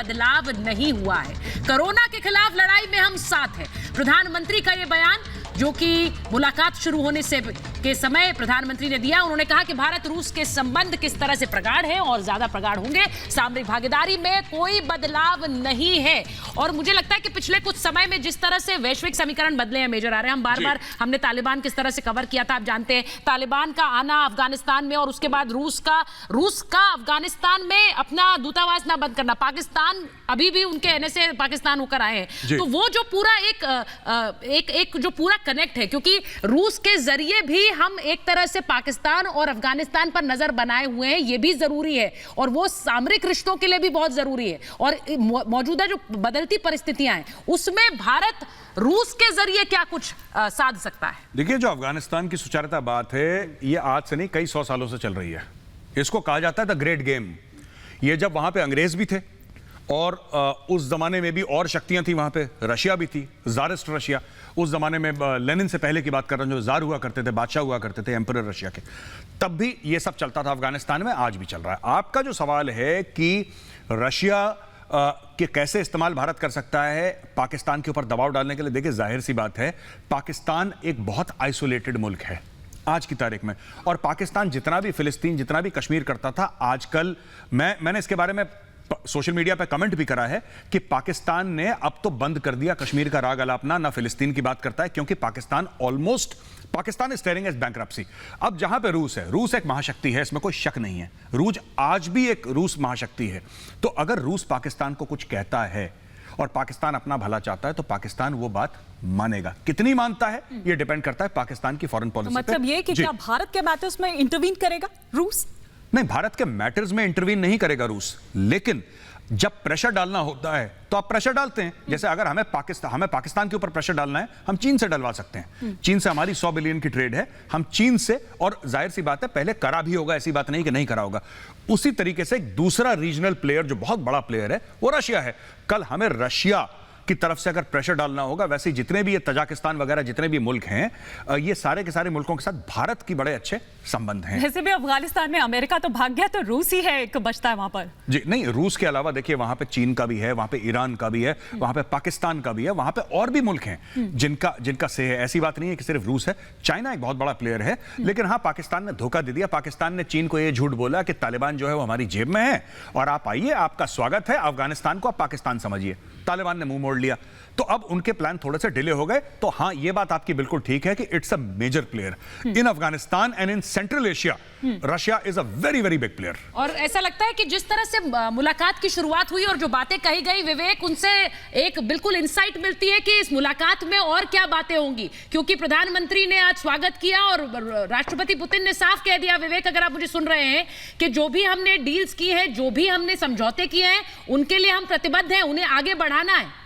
बदलाव नहीं हुआ है। कोरोना के खिलाफ लड़ाई में हम साथ हैं। प्रधानमंत्री का यह बयान जो कि मुलाकात शुरू होने से के समय प्रधानमंत्री ने दिया। उन्होंने कहा कि भारत रूस के संबंध किस तरह से प्रगाढ़ है और ज्यादा प्रगाढ़ होंगे। सामरिक भागीदारी में कोई बदलाव नहीं है। और मुझे लगता है कि पिछले कुछ समय में जिस तरह से वैश्विक समीकरण बदले हैं मेजर आ रहे हैं, हम बार बार हमने तालिबान किस तरह से कवर किया था, आप जानते हैं तालिबान का आना अफगानिस्तान में और उसके बाद रूस का अफगानिस्तान में अपना दूतावास ना बंद करना, पाकिस्तान अभी भी उनके आने से पाकिस्तान होकर आए हैं। तो वो जो पूरा एक जो पूरा कनेक्ट है, क्योंकि रूस के जरिए भी हम एक तरह से पाकिस्तान और अफगानिस्तान पर नजर बनाए हुए हैं, ये भी जरूरी है और वो सामरिक रिश्तों के लिए भी बहुत जरूरी है। और मौजूदा जो बदलती परिस्थितियां हैं उसमें भारत रूस के जरिए क्या कुछ साध सकता है? देखिए, जो अफगानिस्तान की सुचारुता बात है ये आज से नहीं कई 100 सालों से चल रही है। इसको कहा जाता है द ग्रेट गेम। ये जब वहां पे अंग्रेज भी थे और उस जमाने में भी और शक्तियां थी, वहां पे रशिया भी थी, ज़ारिस्ट रशिया। उस जमाने में लेनिन से पहले की बात कर रहा हूं, जो जार हुआ करते थे, बादशाह हुआ करते थे एम्परर रशिया के, तब भी ये सब चलता था अफगानिस्तान में, आज भी चल रहा है। आपका जो सवाल है कि रशिया के कैसे इस्तेमाल भारत कर सकता है पाकिस्तान के ऊपर दबाव डालने के लिए, देखिए जाहिर सी बात है पाकिस्तान एक बहुत आइसोलेटेड मुल्क है आज की तारीख में। और पाकिस्तान जितना भी फिलिस्तीन, जितना भी कश्मीर करता था, आजकल मैंने इसके बारे में सोशल मीडिया पे कमेंट भी करा है कि पाकिस्तान ने अब तो बंद कर दिया कश्मीर का राग अलापना, ना फिलिस्तीन की बात करता है, क्योंकि Pakistan is staring as bankruptcy. अब जहां पे रूस है, रूस एक महाशक्ति है, इसमें कोई शक नहीं है। रूस आज भी एक रूस महाशक्ति है। तो अगर रूस पाकिस्तान को कुछ कहता है और पाकिस्तान अपना भला चाहता है तो पाकिस्तान वो बात मानेगा। कितनी मानता है ये डिपेंड करता है पाकिस्तान की फॉरेन पॉलिसी पे। मतलब ये कि क्या भारत के मैटर्स में इंटरवीन करेगा रूस? नहीं, भारत के मैटर्स में इंटरवीन नहीं करेगा रूस, लेकिन जब प्रेशर डालना होता है तो आप प्रेशर डालते हैं। जैसे अगर हमें पाकिस्तान के ऊपर प्रेशर डालना है, हम चीन से डलवा सकते हैं। चीन से हमारी 100 बिलियन की ट्रेड है, हम चीन से, और जाहिर सी बात है पहले करा भी होगा, ऐसी बात नहीं कि नहीं करा होगा। उसी तरीके से एक दूसरा रीजनल प्लेयर जो बहुत बड़ा प्लेयर है वो रशिया है। कल हमें रशिया की तरफ से अगर प्रेशर डालना होगा, वैसे जितने भी ये तजाकिस्तान वगैरह जितने भी मुल्क हैं, ये सारे के सारे मुल्कों के साथ भारत की बड़े अच्छे संबंध हैं। वैसे भी अफगानिस्तान में अमेरिका तो भाग गया, तो रूस ही है एक बचता है वहां पर। जी नहीं, रूस के अलावा देखिए वहां पे चीन का भी है, वहां पे ईरान का भी है, वहां पे पाकिस्तान का भी है, वहां पे और भी मुल्क हैं जिनका से है। ऐसी बात नहीं है कि सिर्फ रूस है, चाइना एक बहुत बड़ा प्लेयर है। लेकिन हाँ, पाकिस्तान ने धोखा दे दिया। पाकिस्तान ने चीन को यह झूठ बोला कि तालिबान जो है वो हमारी जेब में है और आप आइए, आपका स्वागत है। अफगानिस्तान को आप पाकिस्तान समझिए। तालिबान ने मुंह मोड़ लिया, तो अब उनके प्लान थोड़े से डिले हो गए। तो हाँ, ये बात आपकी बिल्कुल ठीक है कि it's a major player in Afghanistan and in Central Asia. Russia is a very very big player. और ऐसा लगता है कि जिस तरह से मुलाकात की शुरुआत हुई और जो बातें कही गई, विवेक, उनसे एक बिल्कुल इंसाइट मिलती है कि इस मुलाकात में और क्या बातें होंगी, क्योंकि प्रधानमंत्री ने आज स्वागत किया और राष्ट्रपति पुतिन ने साफ कह दिया, विवेक अगर आप मुझे सुन रहे हैं, कि जो भी हमने डील्स की हैं, जो भी हमने समझौते किए हैं, उनके लिए हम प्रतिबद्ध हैं, उन्हें आगे बढ़ाना है।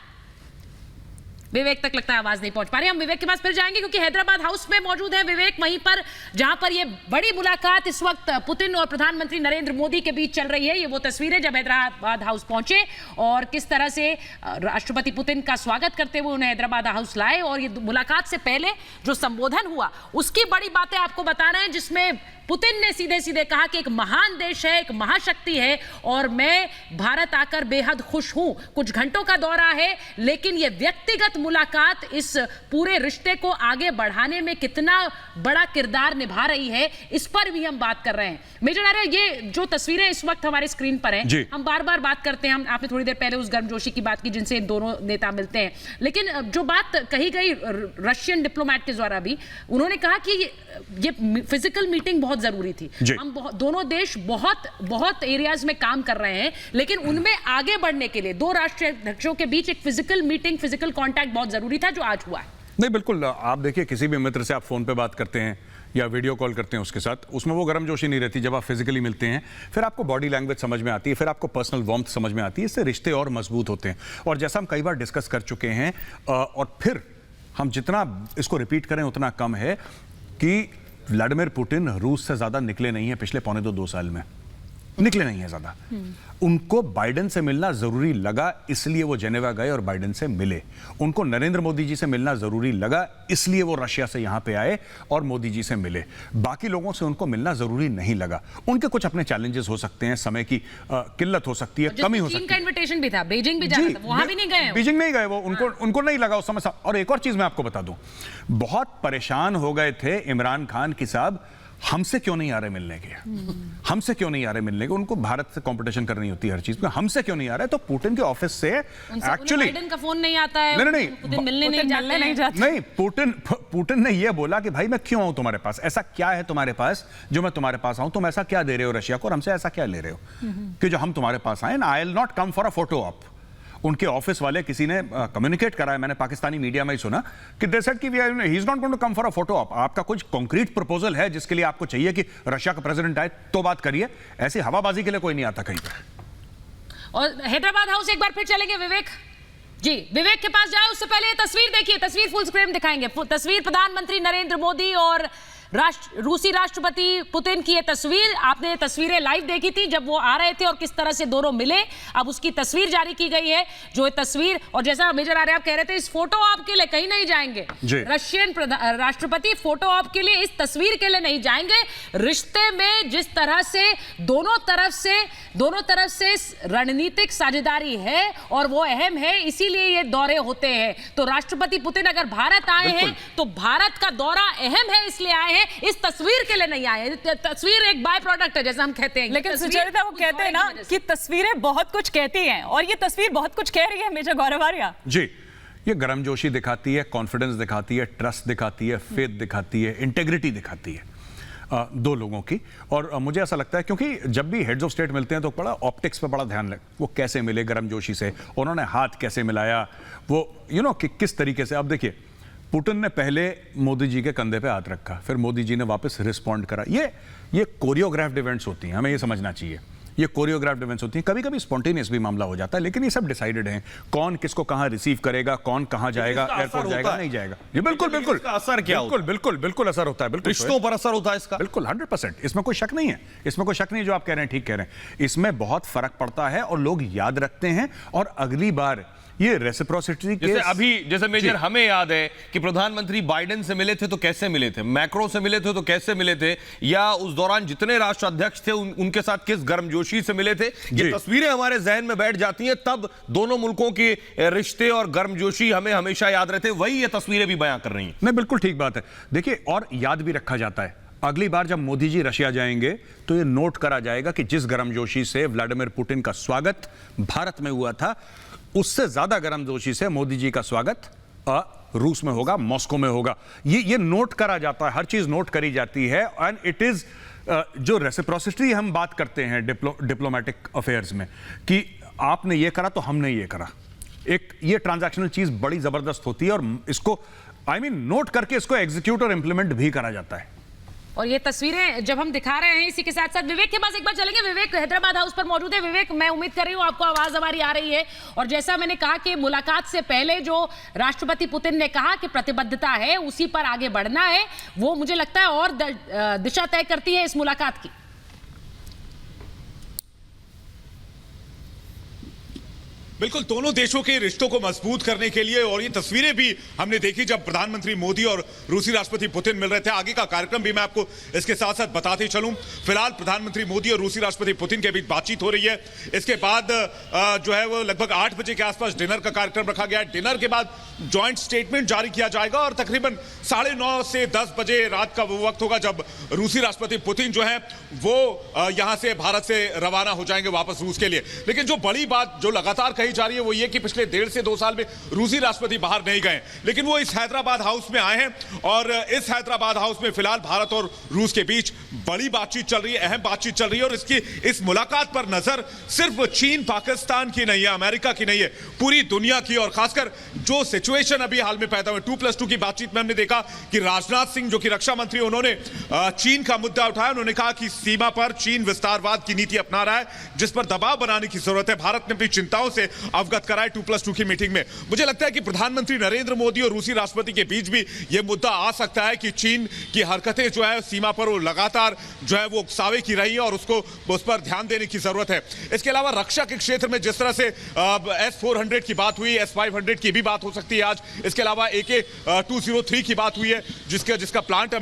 विवेक तक लगता है आवाज नहीं पहुंच पा रही। हम विवेक के पास फिर जाएंगे क्योंकि हैदराबाद हाउस में मौजूद है विवेक, वहीं पर जहां पर ये बड़ी मुलाकात इस वक्त पुतिन और प्रधानमंत्री नरेंद्र मोदी के बीच चल रही है। ये वो तस्वीरें जब हैदराबाद हाउस पहुंचे और किस तरह से राष्ट्रपति पुतिन का स्वागत करते हुए उन्हें हैदराबाद हाउस लाए, और ये मुलाकात से पहले जो संबोधन हुआ उसकी बड़ी बातें आपको बता रहे हैं, जिसमें पुतिन ने सीधे सीधे कहा कि एक महान देश है, एक महाशक्ति है और मैं भारत आकर बेहद खुश हूं। कुछ घंटों का दौरा है, लेकिन यह व्यक्तिगत मुलाकात इस पूरे रिश्ते को आगे बढ़ाने में कितना बड़ा किरदार निभा रही है, इस पर भी हम बात कर रहे हैं। मेजर आर्य, ये जो तस्वीरें इस वक्त हमारे स्क्रीन पर हैं, हम बार बार बात करते हैं, आपने थोड़ी देर पहले उस गर्मजोशी की बात की जिनसे दोनों नेता मिलते हैं, लेकिन जो बात कही गई रशियन डिप्लोमेट के द्वारा भी, उन्होंने कहा कि ये फिजिकल मीटिंग बहुत जरूरी थी। हम दोनों देश बहुत एरियाज में काम कर रहे हैं, लेकिन उनमें आगे बढ़ने के लिए दो राष्ट्रीय अध्यक्षों के बीच एक फिजिकल मीटिंग, फिजिकल कांटेक्ट बहुत जरूरी था, जो आज हुआ है। नहीं, बिल्कुल। आप देखिए, किसी भी मित्र से आप फोन पे बात करते हैं या वीडियो कॉल करते हैं उसके साथ, उसमें वो गर्मजोशी नहीं रहती। जब आप फिजिकली मिलते हैं, फिर आपको बॉडी लैंग्वेज समझ में आती है, फिर आपको पर्सनल वार्मथ समझ में आती है, इससे रिश्ते और मजबूत होते हैं। और जैसा हम कई बार डिस्कस कर चुके हैं, और फिर हम जितना इसको रिपीट करें उतना कम है, कि व्लादिमीर पुतिन रूस से ज्यादा निकले नहीं है पिछले 1.25-2 साल में। निकले नहीं है ज्यादा। उनको बाइडेन से मिलना जरूरी लगा, इसलिए वो जेनेवा गए और बाइडेन से मिले। उनको नरेंद्र मोदी जी से मिलना जरूरी लगा, इसलिए वो रशिया से यहां पे आए और मोदी जी से मिले। बाकी लोगों से उनको मिलना जरूरी नहीं लगा। उनके कुछ अपने चैलेंजेस हो सकते हैं, समय की किल्लत हो सकती है, कमी हो सकती है। चीन का इन्विटेशन भी था, बीजिंग भी जाना था, वहां भी नहीं गए। बीजिंग नहीं गए वो, उनको नहीं लगा उस समय। और एक और चीज मैं आपको बता दूं, बहुत परेशान हो गए थे इमरान खान की साहब, हमसे क्यों नहीं आ रहे मिलने के, हमसे क्यों नहीं आ रहे मिलने के। उनको भारत से कंपटीशन करनी होती है हर चीज में, हमसे क्यों नहीं आ रहे। तो पुतिन के ऑफिस से एक्चुअली बाइडेन का फोन नहीं आता है, नहीं पुतिन मिलने नहीं जाते। नहीं, पुतिन ने यह बोला कि भाई मैं क्यों आऊं तुम्हारे पास, ऐसा क्या है तुम्हारे पास जो मैं तुम्हारे पास आऊं, तुम ऐसा क्या दे रहे हो रशिया को और हमसे ऐसा क्या ले रहे हो कि जो हम तुम्हारे पास आए। I will not come for a photo op. उनके ऑफिस वाले किसी ने कम्युनिकेट करा है, मैंने पाकिस्तानी मीडिया में ही सुना कि दे सेड कि he is not going to come for a photo op. आपका कुछ कॉन्क्रीट प्रपोजल है जिसके लिए आपको चाहिए कि रशिया का प्रेसिडेंट आए तो बात करिए, ऐसी हवाबाजी के लिए कोई नहीं आता कहीं पे। और हैदराबाद हाउस एक बार फिर चलेंगे विवेक जी, विवेक के पास जाए उससे पहले तस्वीर देखिए, तस्वीर फुल स्क्रीन दिखाएंगे। तस्वीर प्रधानमंत्री नरेंद्र मोदी और रूसी राष्ट्रपति पुतिन की ये तस्वीर, आपने ये तस्वीरें लाइव देखी थी जब वो आ रहे थे और किस तरह से दोनों मिले। अब उसकी तस्वीर जारी की गई है, जो ये तस्वीर, और जैसा मेजर आर्य आप कह रहे थे, इस फोटो ऑप के लिए कहीं नहीं जाएंगे। रशियन राष्ट्रपति फोटो ऑप के लिए, इस तस्वीर के लिए नहीं जाएंगे। रिश्ते में जिस तरह से दोनों तरफ से रणनीतिक साझेदारी है और वो अहम है, इसीलिए ये दौरे होते हैं। तो राष्ट्रपति पुतिन अगर भारत आए हैं तो भारत का दौरा अहम है, इसलिए आए हैं, इस तस्वीर के लिए नहीं आए। तस्वीर एक बाय प्रोडक्ट है, जैसा हम कहते हैं। लेकिन सुचरिता, वो कहते हैं ना कि तस्वीरें बहुत कुछ कहती हैं, और ये तस्वीर बहुत कुछ कह रही है। मेजर गौरव आर्या जी, ये गर्मजोशी दिखाती है, कॉन्फिडेंस दिखाती है, ट्रस्ट दिखाती है, फेथ दिखाती है, इंटेग्रिटी दिखाती है दो लोगों की। और मुझे ऐसा लगता है क्योंकि जब भी हेड्स ऑफ स्टेट मिलते हैं तो बड़ा ऑप्टिक्स पे बड़ा ध्यान लगे, वो कैसे मिले गर्मजोशी से, उन्होंने हाथ कैसे मिलाया, वो कि किस तरीके से। अब देखिए, पुतिन ने पहले मोदी जी के कंधे पे हाथ रखा, फिर मोदी जी ने वापस रिस्पॉन्ड करा। ये कोरियोग्राफ्ड इवेंट्स होती हैं, हमें ये समझना चाहिए। ये कोरियोग्राफ्ड इवेंट्स होती हैं, कभी कभी स्पॉन्टेनियस भी मामला हो जाता है, लेकिन ये सब डिसाइडेड है। कौन किसको कहां रिसीव करेगा, कौन कहां जाएगा, एयरपोर्ट जाएगा नहीं जाएगा। ये बिल्कुल असर क्या होता है? बिल्कुल असर होता है, बिल्कुल रिश्तों पर असर होता है इसका, बिल्कुल 100%। इसमें कोई शक नहीं है, इसमें कोई शक नहीं है। जो आप कह रहे हैं ठीक कह रहे हैं, इसमें बहुत फर्क पड़ता है और लोग याद रखते हैं। और अगली बार ये रेसिप्रोसिटी के जैसे मेजर हमें याद है कि प्रधानमंत्री बाइडेन से मिले थे तो कैसे मिले थे, मैक्रो से मिले थे तो कैसे मिले थे, या उस दौरान जितने राष्ट्राध्यक्ष थे उनके साथ किस गर्मजोशी से मिले थे। ये तस्वीरें हमारे जहन में बैठ जाती हैं, तब दोनों मुल्कों के रिश्ते और गर्मजोशी हमें हमेशा याद रहते हैं। वही ये तस्वीरें भी बयां कर रही हैं। नहीं, बिल्कुल ठीक बात है। देखिए, और याद भी रखा जाता है, अगली बार जब मोदी जी रशिया जाएंगे तो ये नोट करा जाएगा कि जिस गर्मजोशी से व्लादिमीर पुतिन का स्वागत भारत में हुआ था, उससे ज्यादा गर्मजोशी से मोदी जी का स्वागत रूस में होगा, मॉस्को में होगा। ये नोट करा जाता है, हर चीज नोट करी जाती है। एंड इट इज जो रेसिप्रोसिटी हम बात करते हैं डिप्लोमेटिक अफेयर्स में, कि आपने ये करा तो हमने ये करा, एक ये ट्रांजैक्शनल चीज बड़ी जबरदस्त होती है। और इसको नोट करके इसको एग्जीक्यूट और इंप्लीमेंट भी करा जाता है। और ये तस्वीरें जब हम दिखा रहे हैं, इसी के साथ साथ विवेक के पास एक बार चलेंगे। विवेक हैदराबाद हाउस पर मौजूद है। विवेक, मैं उम्मीद कर रही हूं आपको आवाज हमारी आ रही है। और जैसा मैंने कहा कि मुलाकात से पहले जो राष्ट्रपति पुतिन ने कहा कि प्रतिबद्धता है, उसी पर आगे बढ़ना है, वो मुझे लगता है और दिशा तय करती है इस मुलाकात की। बिल्कुल, दोनों देशों के रिश्तों को मजबूत करने के लिए। और ये तस्वीरें भी हमने देखी जब प्रधानमंत्री मोदी और रूसी राष्ट्रपति पुतिन मिल रहे थे। आगे का कार्यक्रम भी मैं आपको इसके साथ साथ बताते चलूं। फिलहाल प्रधानमंत्री मोदी और रूसी राष्ट्रपति पुतिन के बीच बातचीत हो रही है। इसके बाद जो है वो लगभग 8 बजे के आसपास डिनर का कार्यक्रम रखा गया है। डिनर के बाद ज्वाइंट स्टेटमेंट जारी किया जाएगा और तकरीबन 9:30 से 10 बजे रात का वो वक्त होगा जब रूसी राष्ट्रपति पुतिन जो है वो यहां से भारत से रवाना हो जाएंगे वापस रूस के लिए। लेकिन जो बड़ी बात जो लगातार कही जा रही है वो ये कि पिछले 1.5 से 2 साल में रूसी राष्ट्रपति बाहर नहीं गए, लेकिन वो इस हैदराबाद हाउस में आए हैं। और इस हैदराबाद हाउस में फिलहाल भारत और रूस के बीच बड़ी बातचीत चल रही है, अहम बातचीत चल रही है। और इस मुलाकात पर नजर सिर्फ चीन पाकिस्तान की नहीं है, अमेरिका की नहीं है, पूरी दुनिया की। और खासकर जो सिचुएशन अभी हाल में पैदा हुई 2+2 की बातचीत में हमने देखा कि राजनाथ सिंह जो कि रक्षा मंत्री, उन्होंने चीन का मुद्दा उठाया। उन्होंने कहा कि सीमा पर चीन विस्तारवाद की नीति अपना रहा है जिस पर दबाव बनाने की जरूरत है। भारत ने अपनी चिंताओं से अवगत कराए 2+2 की मीटिंग में। मुझे लगता है कि प्रधानमंत्री नरेंद्र मोदी और रूसी राष्ट्रपति के बीच भी यह मुद्दा आ सकता है कि चीन की हरकतें जो है सीमा पर वो लगातार जो है वो उकसावे की रही है और उस पर ध्यान देने की जरूरत है। इसके अलावा रक्षा के क्षेत्र में जिस तरह से S-400 की बात हुई, S-500 की भी बात हो सकती है आज। इसके अलावा AK-203 की बात हुई है जिसका प्लांट